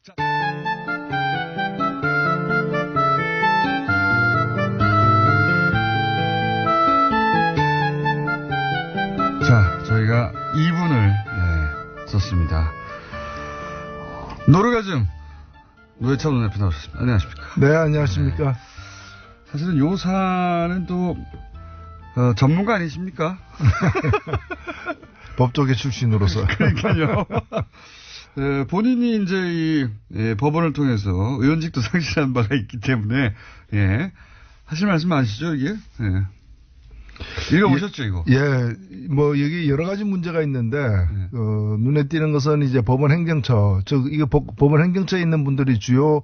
자, 저희가 2분을 썼습니다. 노르가즘 노회찬 원내대표 나오셨습니다. 안녕하십니까? 네, 안녕하십니까? 사실은 요 사안은 또 전문가 아니십니까? 법조계 출신으로서. 그러니까요. 본인이 이제 법원을 통해서 의원직도 상실한 바가 있기 때문에 하실 말씀 아시죠 이게? 읽어보셨죠 이거? 뭐 여기 여러 가지 문제가 있는데 눈에 띄는 것은 이제 법원 행정처, 이게 법원 행정처에 있는 분들이 주요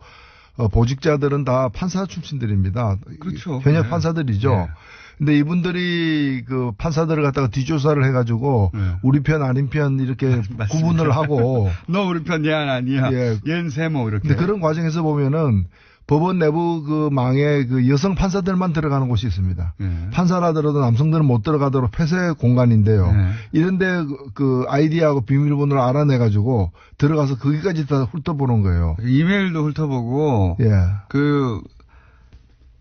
보직자들은 다 판사 출신들입니다. 그렇죠. 현역 판사들이죠. 근데 이분들이 그 판사들을 갖다가 뒷조사를 해가지고 우리 편 아닌 편 이렇게 구분을 하고 너 우리 편 얘 아니야. 얘는 세모 이렇게. 근데 그런 과정에서 보면은 법원 내부 그 망에 그 여성 판사들만 들어가는 곳이 있습니다. 판사라더라도 남성들은 못 들어가도록 폐쇄 공간인데요. 이런데 그 아이디하고 비밀번호를 알아내가지고 들어가서 거기까지 다 훑어보는 거예요. 이메일도 훑어보고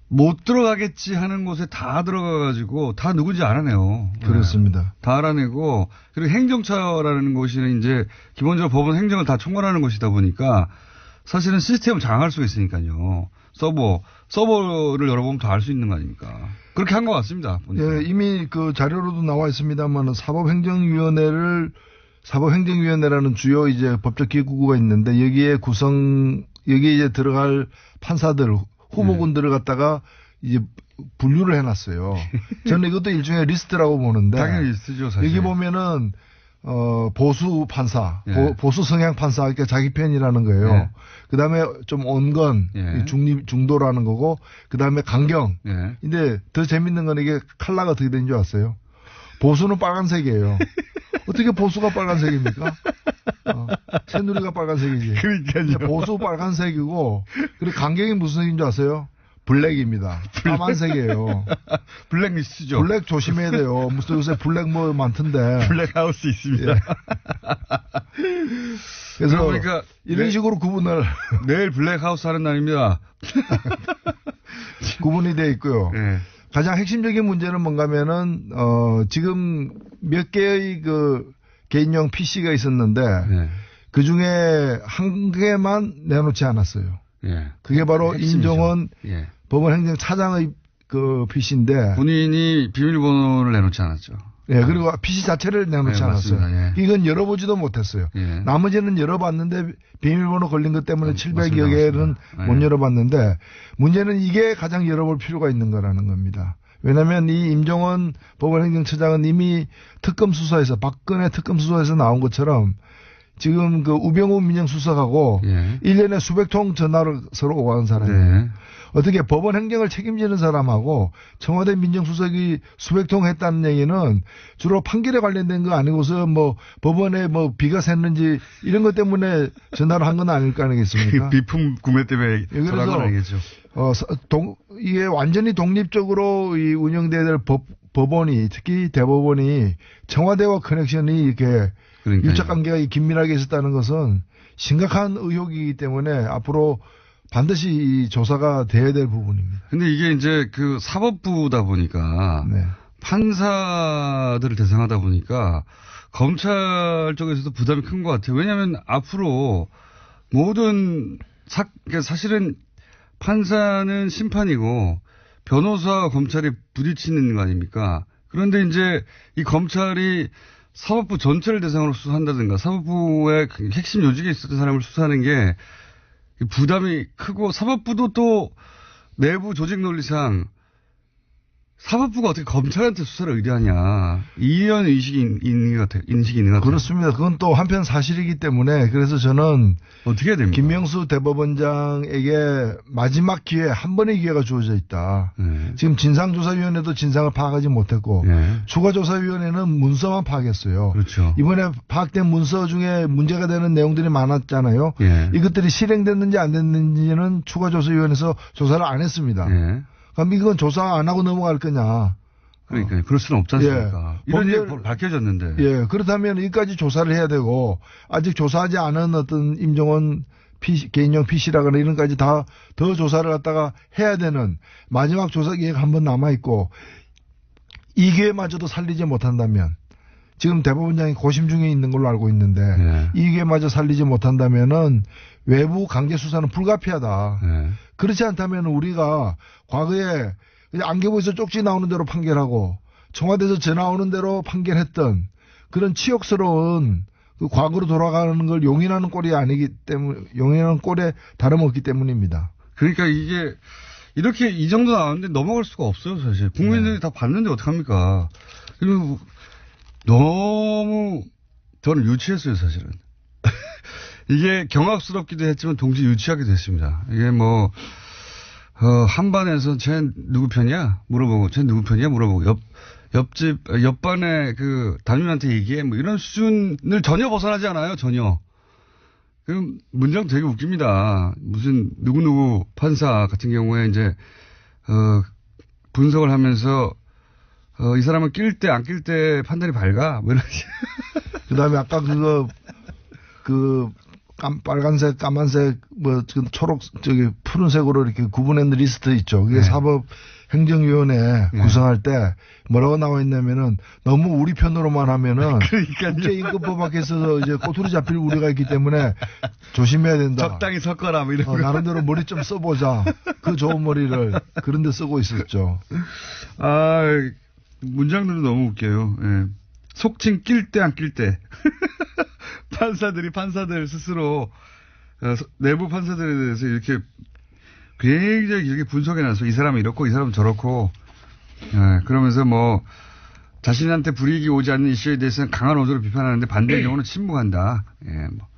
못 들어가겠지 하는 곳에 다 들어가가지고 다 누군지 알아내요. 그렇습니다. 다 알아내고 그리고 행정처라는 곳이 이제 기본적으로 법원 행정을 다 총괄하는 곳이다 보니까 사실은 시스템을 장악할 수가 있으니까요. 서버를 열어보면 다 알 수 있는 거 아닙니까? 그렇게 한 것 같습니다. 보니까. 이미 그 자료로도 나와 있습니다만 사법행정위원회라는 주요 이제 법적 기구가 있는데 여기에 이제 들어갈 판사들 후보군들을 갖다가 이제 분류를 해놨어요. 저는 이것도 일종의 리스트라고 보는데. 당연히 리스트죠, 사실. 여기 보면은, 보수 판사, 보수 성향 판사, 그러니까 자기 편이라는 거예요. 그 다음에 좀 온건, 중도라는 거고, 그 다음에 강경. 근데 더 재밌는 건 이게 컬러가 어떻게 된 줄 아세요? 보수는 빨간색이에요. 어떻게 보수가 빨간색입니까? 새누리가 빨간색이지. 그러니까요. 보수 빨간색이고, 그리고 강경이 무슨 색인 줄 아세요? 블랙입니다. 까만색이에요. 블랙리스트죠. 블랙 조심해야 돼요. 무슨 요새 블랙 뭐 많던데. 블랙하우스 있습니다. 그래서 그러니까 이런 식으로 구분을. 내일 블랙하우스 하는 날입니다. 구분이 되어 있고요. 가장 핵심적인 문제는 뭔가면은 지금 몇 개의 그 개인용 PC가 있었는데 그 중에 한 개만 내놓지 않았어요. 그게 바로 핵심이죠. 임종원 법원행정차장의 그 PC인데 본인이 비밀번호를 내놓지 않았죠. 그리고 PC 자체를 내놓지 않았어요. 이건 열어보지도 못했어요. 나머지는 열어봤는데 비밀번호 걸린 것 때문에 700여 개는 못 열어봤는데 문제는 이게 가장 열어볼 필요가 있는 거라는 겁니다. 왜냐하면 이 임종원 법원행정처장은 이미 특검 수사에서 박근혜 특검 수사에서 나온 것처럼 지금 그 우병우 민정수석하고 1년에 수백 통 전화를 서로 오가는 사람이에요. 어떻게 법원 행정을 책임지는 사람하고 청와대 민정수석이 수백 통 했다는 얘기는 주로 판결에 관련된 거 아니고서 뭐 법원에 뭐 비가 샜는지 이런 것 때문에 전화를 한 건 아닐 거 아니겠습니까? 비품 구매 때문에 전화한 건 아니겠죠. 이게 완전히 독립적으로 이 운영돼야 될 법원이 특히 대법원이 청와대와 커넥션이 이렇게 유착 관계가 긴밀하게 있었다는 것은 심각한 의혹이기 때문에 앞으로 반드시 이 조사가 돼야 될 부분입니다. 근데 이게 이제 그 사법부다 보니까 판사들을 대상하다 보니까 검찰 쪽에서도 부담이 큰 것 같아요. 왜냐하면 앞으로 모든 사실은 판사는 심판이고 변호사와 검찰이 부딪히는 거 아닙니까? 그런데 이제 이 검찰이 사법부 전체를 대상으로 수사한다든가 사법부의 핵심 요직에 있었던 사람을 수사하는 게 부담이 크고 사법부도 또 내부 조직 논리상 사법부가 어떻게 검찰한테 수사를 의뢰하냐. 이런 인식이 있는 것 같아요. 그렇습니다. 그건 또 한편 사실이기 때문에 그래서 저는 어떻게 해야 됩니까? 김명수 대법원장에게 마지막 기회, 한 번의 기회가 주어져 있다. 지금 진상조사위원회도 진상을 파악하지 못했고 추가조사위원회는 문서만 파악했어요. 그렇죠. 이번에 파악된 문서 중에 문제가 되는 내용들이 많았잖아요. 이것들이 실행됐는지 안 됐는지는 추가조사위원회에서 조사를 안 했습니다. 그럼 이건 조사 안 하고 넘어갈 거냐. 그러니까 그럴 수는 없지 않습니까? 이런 게 밝혀졌는데. 그렇다면 여기까지 조사를 해야 되고 아직 조사하지 않은 어떤 임종원 개인용 PC라거나 이런 까지 다 더 조사를 갖다가 해야 되는 마지막 조사 기회가 한 번 남아있고 이 기회마저도 살리지 못한다면 지금 대법원장이 고심 중에 있는 걸로 알고 있는데 네. 이 기회마저 살리지 못한다면은 외부 강제 수사는 불가피하다. 네. 그렇지 않다면 우리가 과거에 안개부에서 쪽지 나오는 대로 판결하고 청와대에서 전화 오는 대로 판결했던 그런 치욕스러운 그 과거로 돌아가는 걸 용인하는 꼴이 아니기 때문에 용인하는 꼴에 다름없기 때문입니다. 그러니까 이게 이렇게 이 정도 나왔는데 넘어갈 수가 없어요, 사실. 국민들이 네. 다 봤는데 어떡합니까? 그리고 너무 저는 유치했어요, 사실은. 이게 경악스럽기도 했지만 동시에 유치하기도 했습니다. 이게 뭐 한반에서 쟤 누구 편이야? 물어보고 쟤 누구 편이야? 물어보고 옆반의 그 담임한테 얘기해 뭐 이런 수준을 전혀 벗어나지 않아요, 전혀. 그 문장 되게 웃깁니다. 무슨 누구누구 판사 같은 경우에 이제 분석을 하면서 이 사람은 낄 때 안 낄 때 판단이 밝아. 뭐 이런. 그다음에 아까 빨간색, 까만색, 뭐 지금 초록 푸른색으로 이렇게 구분한 리스트 있죠. 그게 네. 사법행정위원회 네. 구성할 때 뭐라고 나와 있냐면은 너무 우리 편으로만 하면은 국제임금법 밖에서 이제 꼬투리 잡힐 우려가 있기 때문에 조심해야 된다. 적당히 섞어라 뭐 이런 거. 나름대로 머리 좀 써보자. 그 좋은 머리를 그런 데 쓰고 있었죠. 아, 문장들도 너무 웃겨요. 예. 속칭 낄 때 안 낄 때. 판사들 스스로 내부 판사들에 대해서 이렇게 굉장히 길게 분석해놔서 이 사람은 이렇고 이 사람은 저렇고 그러면서 뭐 자신한테 불이익이 오지 않는 이슈에 대해서는 강한 어조로 비판하는데 반대의 경우는 침묵한다. 예, 뭐.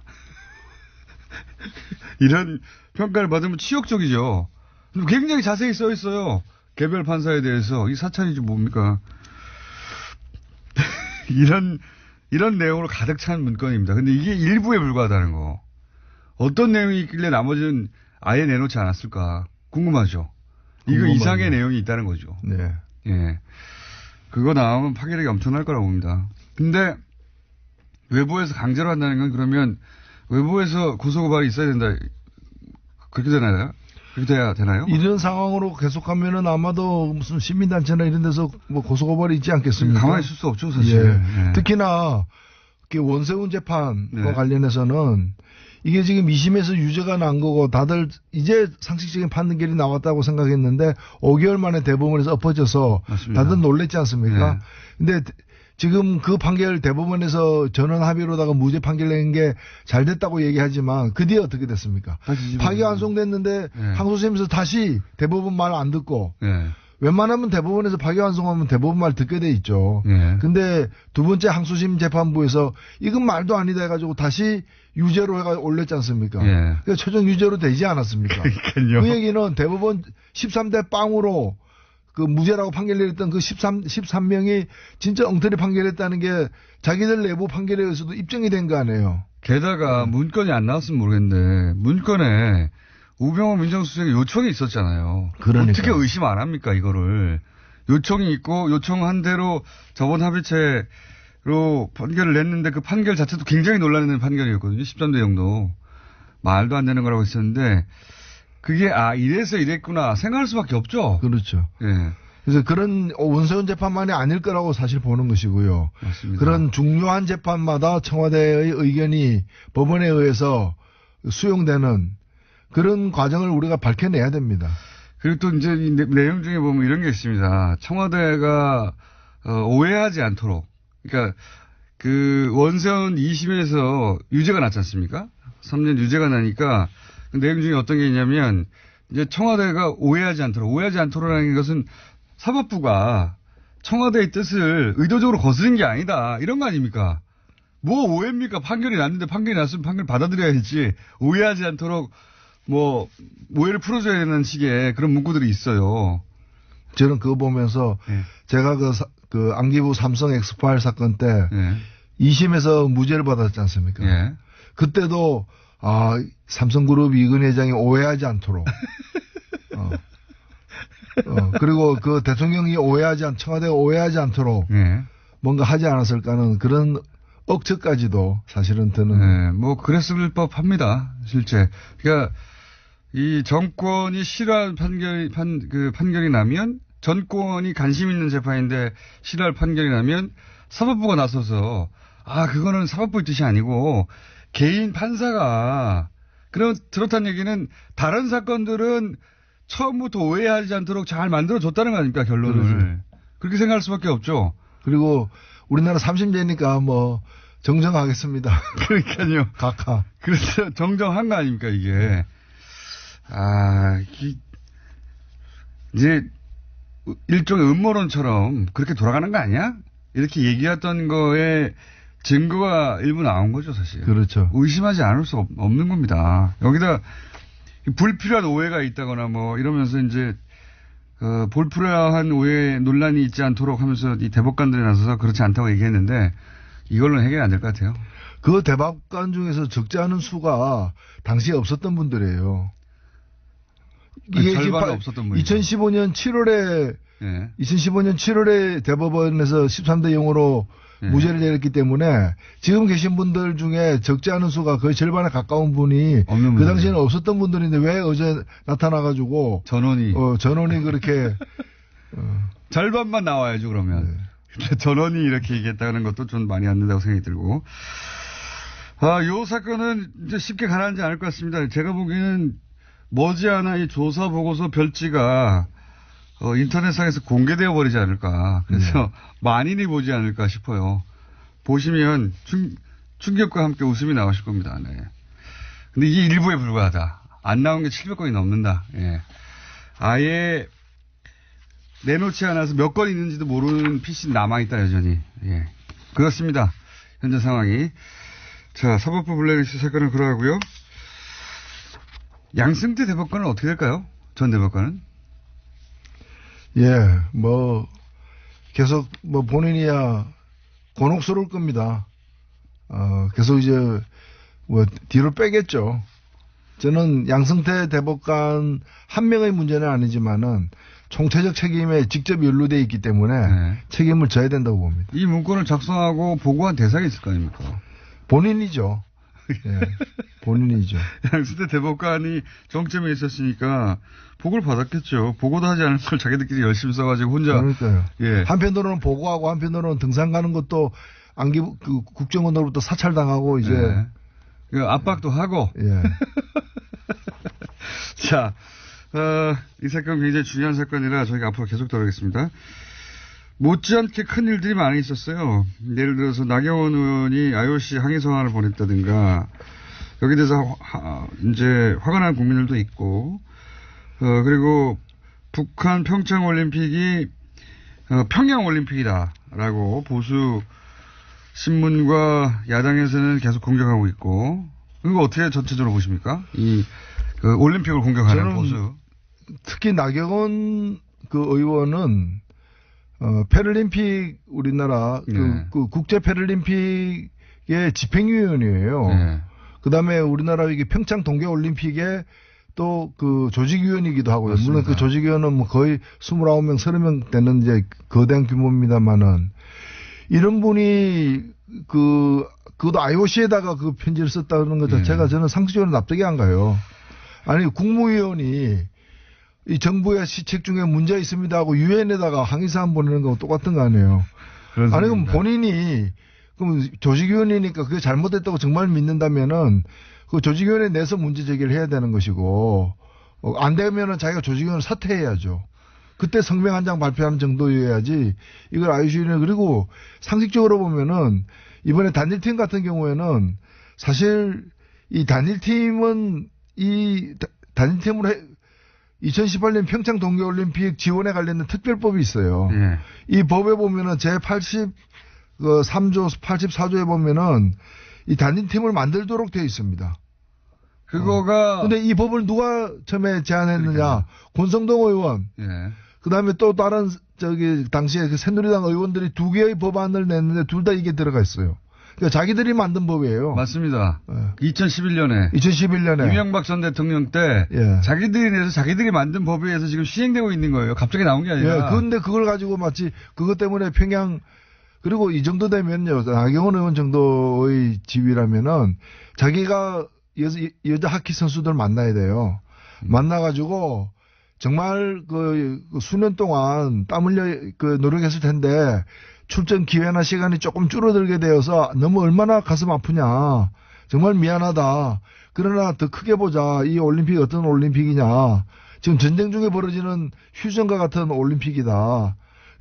이런 평가를 받으면 치욕적이죠. 굉장히 자세히 써 있어요. 개별 판사에 대해서 이 사찰이지 뭡니까? 이런 내용으로 가득 찬 문건입니다. 근데 이게 일부에 불과하다는 거. 어떤 내용이 있길래 나머지는 아예 내놓지 않았을까 궁금하죠. 이거 이상의 내용이 있다는 거죠. 네. 예. 그거 나오면 파괴력이 엄청날 거라고 봅니다. 근데 외부에서 강제로 한다는 건 그러면 외부에서 고소고발이 있어야 된다. 그렇게 되나요? 그렇게 돼야 되나요? 이런 상황으로 계속하면은 아마도 무슨 시민단체나 이런 데서 뭐 고소고발이 있지 않겠습니까? 가만히 있을 수 없죠, 사실. 예. 예. 특히나 원세훈 재판과 네. 관련해서는 이게 지금 2심에서 유죄가 난 거고 다들 이제 상식적인 판결이 나왔다고 생각했는데 5개월 만에 대법원에서 엎어져서 맞습니다. 다들 놀랬지 않습니까? 네. 근데 지금 그 판결 대법원에서 전원 합의로다가 무죄 판결 낸 게 잘 됐다고 얘기하지만 그 뒤에 어떻게 됐습니까? 파기환송됐는데 네. 항소심에서 다시 대법원 말 안 듣고 네. 웬만하면 대법원에서 파기환송하면 대법원 말 듣게 돼 있죠. 네. 근데 두 번째 항소심 재판부에서 이건 말도 아니다 해가지고 다시 유죄로 해가 올렸지 않습니까? 네. 그러니까 최종 유죄로 되지 않았습니까? 그러니까요. 그 얘기는 대법원 13대 0으로 그 무죄라고 판결 내렸던 그 13명이 진짜 엉터리 판결했다는 게 자기들 내부 판결에 의해서도 입증이 된 거 아니에요. 게다가 문건이 안 나왔으면 모르겠는데 문건에 우병우 민정수석의 요청이 있었잖아요. 그러니까. 어떻게 의심 안 합니까 이거를. 요청이 있고 요청한 대로 저번 합의체로 판결을 냈는데 그 판결 자체도 굉장히 논란이 판결이었거든요. 13대 0도. 말도 안 되는 거라고 했었는데 그게 이래서 이랬구나 생각할 수밖에 없죠. 그렇죠. 예. 그래서 그런 원세훈 재판만이 아닐 거라고 사실 보는 것이고요. 맞습니다. 그런 중요한 재판마다 청와대의 의견이 법원에 의해서 수용되는 그런 과정을 우리가 밝혀내야 됩니다. 그리고 또 이제 이 내용 중에 보면 이런 게 있습니다. 청와대가 오해하지 않도록. 그러니까 그 원세훈 2심에서 유죄가 났지 않습니까? 3년 유죄가 나니까 그 내용 중에 어떤 게 있냐면 이제 청와대가 오해하지 않도록라는 것은 사법부가 청와대의 뜻을 의도적으로 거스른 게 아니다. 이런 거 아닙니까? 뭐 오해입니까? 판결이 났는데 판결이 났으면 판결 받아들여야지. 오해하지 않도록 뭐 오해를 풀어줘야 되는 식의 그런 문구들이 있어요. 저는 그거 보면서 네. 제가 그 안기부 삼성 엑스파일 사건 때 네. 2심에서 무죄를 받았지 않습니까? 네. 그때도 삼성그룹 이근 회장이 오해하지 않도록 그리고 그 대통령이 청와대가 오해하지 않도록 뭔가 하지 않았을까 하는 그런 억측까지도 사실은 드는. 네, 뭐 그랬을 법합니다. 실제. 그러니까 이 정권이 싫어하는 판결이 나면 전권이 관심 있는 재판인데 싫어할 판결이 나면 사법부가 나서서 그거는 사법부의 뜻이 아니고 개인 판사가 그렇다는 얘기는 다른 사건들은 처음부터 오해하지 않도록 잘 만들어줬다는 거 아닙니까, 결론을. 그렇죠. 그렇게 생각할 수밖에 없죠. 그리고 우리나라 3심제니까 뭐 정정하겠습니다. 그러니까요. 각하. 그래서 정정한 거 아닙니까, 이게. 이제 일종의 음모론처럼 그렇게 돌아가는 거 아니야? 이렇게 얘기했던 거에 증거가 일부 나온 거죠, 사실. 그렇죠. 의심하지 않을 수 없는 겁니다. 여기다 불필요한 오해가 있다거나 뭐 이러면서 이제 불필요한 오해 논란이 있지 않도록 하면서 이 대법관들이 나서서 그렇지 않다고 얘기했는데 이걸로는 해결이 안 될 것 같아요. 그 대법관 중에서 적지 않은 수가 당시에 없었던 분들이에요. 이게 절반은 없었던 분이죠. 2015년 7월에 예. 2015년 7월에 대법원에서 13대 0으로 예. 무죄를 내렸기 때문에 지금 계신 분들 중에 적지 않은 수가 거의 절반에 가까운 분이 그 당시에는 없었던 분들인데 왜 어제 나타나가지고 전원이 그렇게 절반만 나와야죠 그러면. 네. 전원이 이렇게 얘기했다는 것도 좀 많이 안 된다고 생각이 들고. 요 사건은 이제 쉽게 가라앉지 않을 것 같습니다. 제가 보기에는 머지않아 이 조사 보고서 별지가 인터넷상에서 공개되어 버리지 않을까. 그래서 만인이 보지 않을까 싶어요. 보시면 충격과 함께 웃음이 나오실 겁니다. 네. 근데 이게 일부에 불과하다. 안 나온 게 700건이 넘는다. 예. 아예 내놓지 않아서 몇 건 있는지도 모르는 PC는 남아있다, 여전히. 예. 그렇습니다. 현재 상황이. 자, 사법부 블랙리스트 사건은 그러하고요. 양승태 대법관은 어떻게 될까요? 전 대법관은? 예, 계속 본인이야 곤혹스러울 겁니다. 계속 이제 뒤로 빼겠죠. 저는 양승태 대법관 한 명의 문제는 아니지만은 총체적 책임에 직접 연루되어 있기 때문에 책임을 져야 된다고 봅니다. 이 문건을 작성하고 보고한 대상이 있을 거 아닙니까? 본인이죠. 예, 본인이죠. 양승태 대법관이 정점에 있었으니까 보고를 받았겠죠. 보고도 하지 않을 걸 자기들끼리 열심히 써가지고 혼자. 그러니까요. 예. 한편으로는 보고하고 한편으로는 등산 가는 것도 국정원으로부터 사찰당하고 이제. 압박도 하고. 예. 자, 이 사건 굉장히 중요한 사건이라 저희가 앞으로 계속 다루겠습니다. 못지않게 큰 일들이 많이 있었어요. 예를 들어서 나경원 의원이 IOC 항의 서한을 보냈다든가, 여기 대해서 이제 화가 난 국민들도 있고, 그리고 북한 평창 올림픽이 평양 올림픽이다라고 보수 신문과 야당에서는 계속 공격하고 있고, 이거 어떻게 전체적으로 보십니까? 올림픽을 공격하는 보수. 특히 나경원 의원은 패럴림픽 우리나라 국제 패럴림픽의 집행위원이에요. 네. 그다음에 우리나라 이게 평창 동계올림픽에 또 조직위원이기도 하고요. 맞습니다. 물론 그 조직위원은 거의 29명, 30명 되는 이제 거대한 규모입니다만은 이런 분이 그것도 IOC에다가 그 편지를 썼다는 것 자체가 저는 상식적으로 납득이 안 가요. 아니 국무위원이 이 정부의 시책 중에 문제 있습니다 하고 유엔에다가 항의사항 보내는 거하고 똑같은 거 아니에요. 아니 그럼 본인이 그럼 조직위원이니까 그게 잘못됐다고 정말 믿는다면은 그 조직위원회 내에서 문제 제기를 해야 되는 것이고 안 되면은 자기가 조직위원을 사퇴해야죠. 그때 성명 한 장 발표하는 정도여야지 이걸 IOC는. 그리고 상식적으로 보면은 이번에 단일팀 같은 경우에는 사실 이 단일팀은 단일팀으로 2018년 평창 동계올림픽 지원에 관련된 특별법이 있어요. 네. 이 법에 보면은 제83조 84조에 보면은 이 단일팀을 만들도록 되어 있습니다. 그거가. 근데 이 법을 누가 처음에 제안했느냐? 그러니까. 권성동 의원. 예. 그 다음에 또 다른 당시에 그 새누리당 의원들이 두 개의 법안을 냈는데 둘 다 이게 들어가 있어요. 그러니까 자기들이 만든 법이에요. 맞습니다. 예. 2011년에. 이명박 전 대통령 때. 예. 자기들이 내서 자기들이 만든 법에 의해서 지금 시행되고 있는 거예요. 갑자기 나온 게 아니라. 예. 그런데 그걸 가지고 마치 그것 때문에 평양 그리고 이 정도 되면요, 나경원 의원 정도의 지위라면은 자기가 여자 하키 선수들 만나야 돼요. 만나가지고 정말 그 수년 동안 땀 흘려 노력했을 텐데 출전 기회나 시간이 조금 줄어들게 되어서 너무 얼마나 가슴 아프냐. 정말 미안하다. 그러나 더 크게 보자. 이 올림픽이 어떤 올림픽이냐. 지금 전쟁 중에 벌어지는 휴전과 같은 올림픽이다.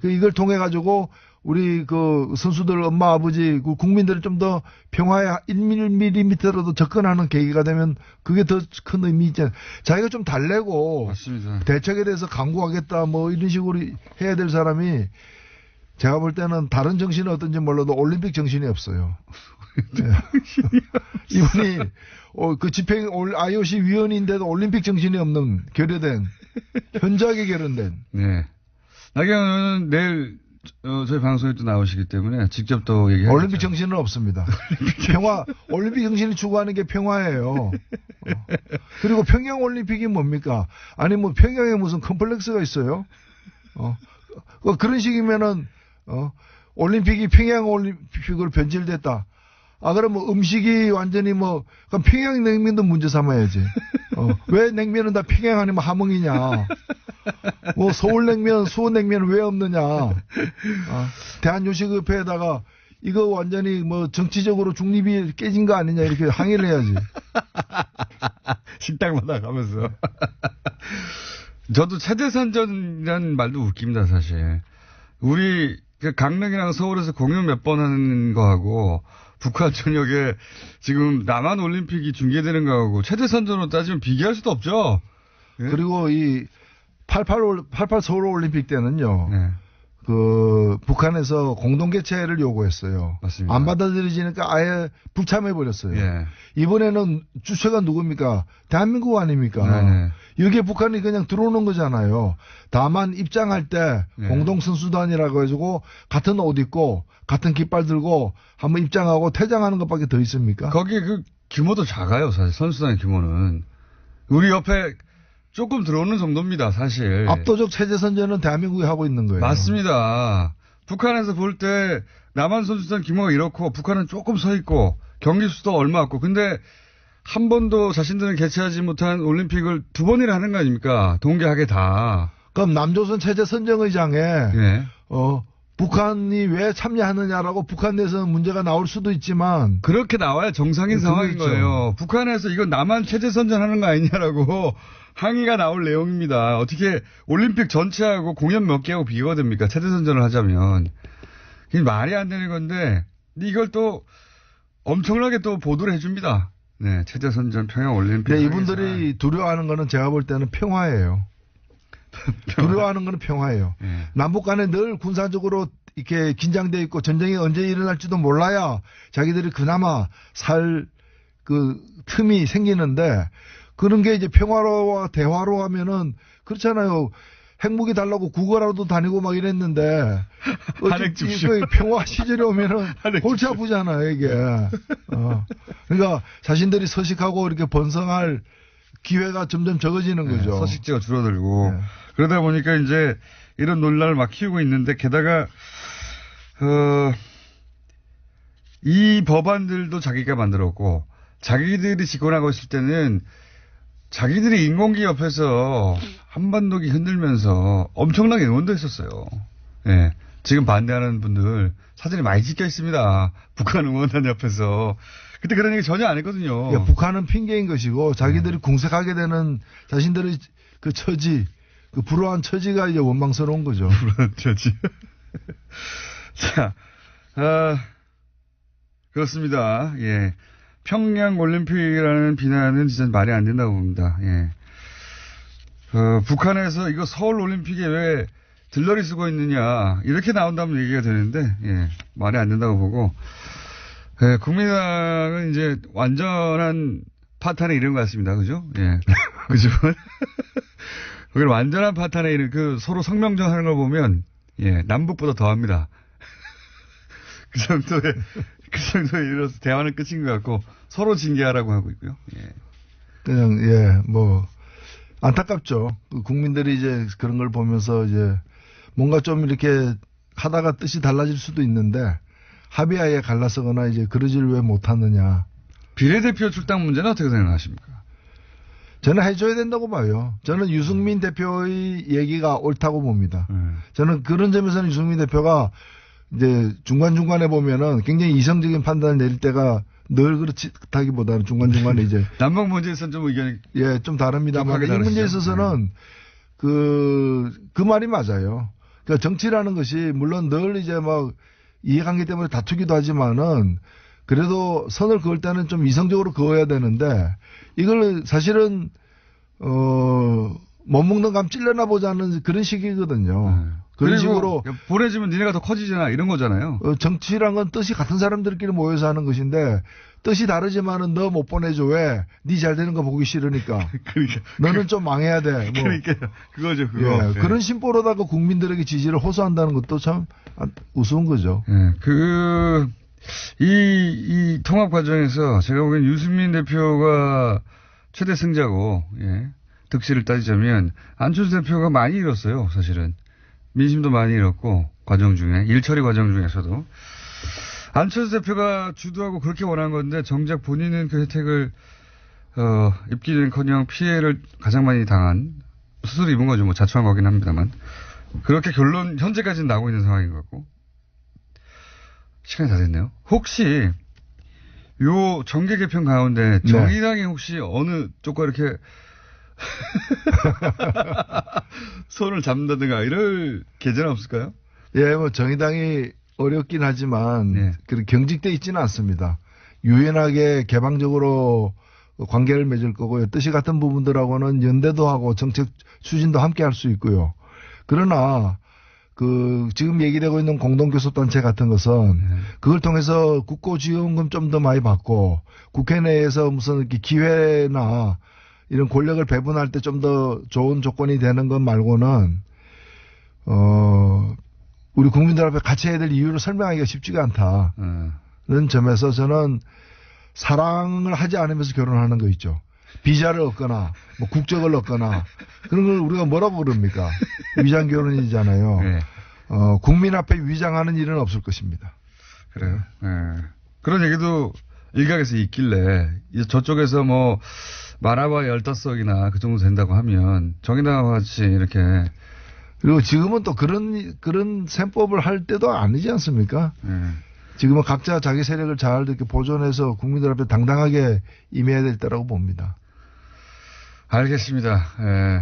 이걸 통해 가지고 우리 그 선수들 엄마 아버지 그 국민들이 좀 더 평화에 1mm라도 접근하는 계기가 되면 그게 더 큰 의미 있잖아요. 자기가 좀 달래고 맞습니다. 대책에 대해서 강구하겠다 뭐 이런 식으로 해야 될 사람이 제가 볼 때는 다른 정신은 어떤지 몰라도 올림픽 정신이 없어요. 네. 이분이 그 집행 IOC 위원인데도 올림픽 정신이 없는 결여된 현저하게 결연된. 네. 나경원은 내일 저희 방송에 또 나오시기 때문에 직접 또 얘기하겠죠. 올림픽 정신은 없습니다. 평화, 올림픽 정신이 추구하는 게 평화예요. 그리고 평양 올림픽이 뭡니까? 아니 뭐 평양에 무슨 컴플렉스가 있어요? 그런 식이면은 올림픽이 평양 올림픽으로 변질됐다. 그럼 뭐 음식이 완전히 그럼 평양 냉면도 문제 삼아야지. 왜 냉면은 다 평양 아니면 함흥이냐. 뭐 서울냉면, 수원냉면 왜 없느냐. 대한요식협회에다가 이거 완전히 정치적으로 중립이 깨진 거 아니냐 이렇게 항의를 해야지. 식당마다 가면서. 저도 체제선전이라는 말도 웃깁니다, 사실. 우리 강릉이랑 서울에서 공연 몇 번 하는 거하고 북한 전역에 지금 남한 올림픽이 중계되는 거하고 체제선전으로 따지면 비교할 수도 없죠. 네? 그리고 이 88 서울 올림픽 때는요. 네. 그 북한에서 공동 개최를 요구했어요. 맞습니다. 안 받아들여지니까 아예 불참해 버렸어요. 예. 이번에는 주체가 누굽니까? 대한민국 아닙니까? 네네. 여기에 북한이 그냥 들어오는 거잖아요. 다만 입장할 때 네. 공동 선수단이라고 해가지고 같은 옷 입고 같은 깃발 들고 한번 입장하고 퇴장하는 것밖에 더 있습니까? 거기 그 규모도 작아요, 사실 선수단의 규모는. 우리 옆에 조금 들어오는 정도입니다, 사실. 압도적 체제 선전은 대한민국이 하고 있는 거예요. 맞습니다. 북한에서 볼 때 남한 선수단 규모가 이렇고 북한은 조금 서 있고 경기 수도 얼마 없고 근데 한 번도 자신들은 개최하지 못한 올림픽을 두 번이나 하는 거 아닙니까? 동계하게 다. 그럼 남조선 체제 선정의장에 네. 북한이 왜 참여하느냐라고 북한 내에서는 문제가 나올 수도 있지만 그렇게 나와야 정상인 상황인 그렇죠. 거예요. 북한에서 이건 남한 체제 선전하는 거 아니냐라고 항의가 나올 내용입니다. 어떻게 올림픽 전체하고 공연 몇 개하고 비교가 됩니까? 체제 선전을 하자면. 이게 말이 안 되는 건데 이걸 또 엄청나게 또 보도를 해줍니다. 네, 체제 선전 평양 올림픽. 네, 이분들이 두려워하는 거는 제가 볼 때는 평화예요. 두려워하는 거는 평화예요. 네. 남북 간에 늘 군사적으로 이렇게 긴장돼 있고 전쟁이 언제 일어날지도 몰라야 자기들이 그나마 살 그 틈이 생기는데 그런 게 이제 평화로와 대화로 하면은 그렇잖아요. 핵무기 달라고 구걸하러도 다니고 막 이랬는데 한핵 줍쇼. 평화 시절에 오면은 골치 아프잖아요 이게. 그러니까 자신들이 서식하고 이렇게 번성할 기회가 점점 적어지는 거죠. 네, 서식지가 줄어들고 네. 그러다 보니까 이제 이런 논란을 막 키우고 있는데 게다가 이 법안들도 자기가 만들었고 자기들이 집권하고 있을 때는 자기들이 인공기 옆에서 한반도기 흔들면서 엄청나게 응원도 했었어요. 예. 지금 반대하는 분들 사진이 많이 찍혀 있습니다. 북한 응원단 옆에서. 그때 그런 얘기 전혀 안 했거든요. 그러니까 북한은 핑계인 것이고 자기들이 궁색하게 되는 자신들의 그 처지, 그 불우한 처지가 이제 원망스러운 거죠. 불우한 처지. 자, 그렇습니다. 예. 평양 올림픽이라는 비난은 진짜 말이 안 된다고 봅니다. 예. 북한에서 이거 서울 올림픽에 왜 들러리 쓰고 있느냐 이렇게 나온다면 얘기가 되는데 예. 말이 안 된다고 보고 예. 국민당은 이제 완전한 파탄의 이름 같습니다. 그죠? 예. 그죠? 거기를 완전한 파탄의 이름 그 서로 성명전 하는 걸 보면 예. 남북보다 더합니다. 그 정도에 이르러서 대화는 끝인 것 같고 서로 징계하라고 하고 있고요. 예. 그냥 뭐 안타깝죠. 국민들이 이제 그런 걸 보면서 이제 뭔가 좀 이렇게 하다가 뜻이 달라질 수도 있는데 합의하에 갈라서거나 이제 그러지를 왜 못하느냐. 비례대표 출당 문제는 어떻게 생각하십니까? 저는 해줘야 된다고 봐요. 저는 유승민 대표의 얘기가 옳다고 봅니다. 저는 그런 점에서는 유승민 대표가 이제 중간중간에 보면은 굉장히 이성적인 판단을 내릴 때가 늘 그렇다기보다는 중간중간에 이제. 남북 문제에서는 좀 의견이. 예, 좀 다릅니다만. 이 문제에 있어서는 그 말이 맞아요. 그러니까 정치라는 것이 물론 늘 이제 막 이해관계 때문에 다투기도 하지만은 그래도 선을 그을 때는 좀 이성적으로 그어야 되는데 이걸 사실은 못 먹는 감 찔러나 보자는 그런 식이거든요. 그런 식으로 보내주면 니네가 더 커지잖아 이런 거잖아요. 정치란 건 뜻이 같은 사람들끼리 모여서 하는 것인데 뜻이 다르지만은 너 못 보내줘 왜? 니 잘 되는 거 보기 싫으니까. 그러니까. 너는 좀 망해야 돼. 뭐. 그러니까 그거죠 그거. 예, 예. 그런 심보로다가 국민들에게 지지를 호소한다는 것도 참 우스운 거죠. 예, 이 통합 과정에서 제가 보기엔 유승민 대표가 최대 승자고, 예, 득실을 따지자면 안철수 대표가 많이 잃었어요, 사실은. 민심도 많이 잃었고, 과정 중에, 일처리 과정 중에서도. 안철수 대표가 주도하고 그렇게 원한 건데, 정작 본인은 그 혜택을, 입기는커녕 피해를 가장 많이 당한, 스스로 입은 거죠, 뭐 자초한 거긴 합니다만. 그렇게 결론, 현재까지는 나오고 있는 상황인 것 같고. 시간이 다 됐네요. 혹시 요 정계 개편 가운데 정의당이 혹시 어느 쪽과 이렇게 손을 잡는다든가 이럴 계제는 없을까요? 예, 뭐 정의당이 어렵긴 하지만 네. 경직돼 있지는 않습니다. 유연하게 개방적으로 관계를 맺을 거고요. 뜻이 같은 부분들하고는 연대도 하고 정책 추진도 함께 할 수 있고요. 그러나 지금 얘기되고 있는 공동교섭단체 같은 것은 그걸 통해서 국고지원금 좀 더 많이 받고 국회 내에서 무슨 이렇게 기회나 이런 권력을 배분할 때 좀 더 좋은 조건이 되는 것 말고는, 우리 국민들 앞에 같이 해야 될 이유를 설명하기가 쉽지가 않다는 점에서 저는 사랑을 하지 않으면서 결혼하는 거 있죠. 비자를 얻거나 뭐 국적을 얻거나 그런 걸 우리가 뭐라고 그럽니까? 위장 결혼이잖아요. 네. 국민 앞에 위장하는 일은 없을 것입니다. 그래요. 네. 그런 얘기도 일각에서 있길래 저쪽에서 뭐 말아봐 15석이나 그 정도 된다고 하면 정의당과 같이 이렇게 그리고 지금은 또 그런 셈법을 할 때도 아니지 않습니까? 지금은 각자 자기 세력을 잘 이렇게 보존해서 국민들 앞에 당당하게 임해야 될 때라고 봅니다. 알겠습니다. 예.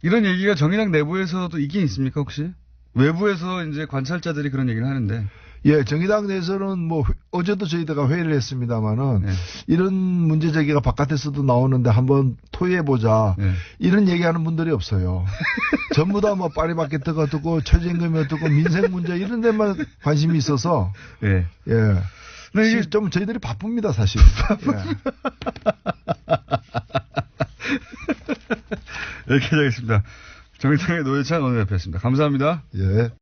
이런 얘기가 정의당 내부에서도 있긴 있습니까, 혹시? 외부에서 이제 관찰자들이 그런 얘기를 하는데. 예, 정의당 내에서는 뭐, 어제도 저희가 회의를 했습니다만은, 네. 이런 문제 제기가 바깥에서도 나오는데 한번 토의해보자. 네. 이런 얘기하는 분들이 없어요. 전부 다 뭐 파리바게트가 어떻고, 최저임금이 어떻고, 민생 문제 이런 데만 관심이 있어서. 네. 예. 근데 이게 좀 저희들이 바쁩니다, 사실. 여기까지 하겠습니다. 정의당의 노회찬 원내대표였습니다. 감사합니다. 예.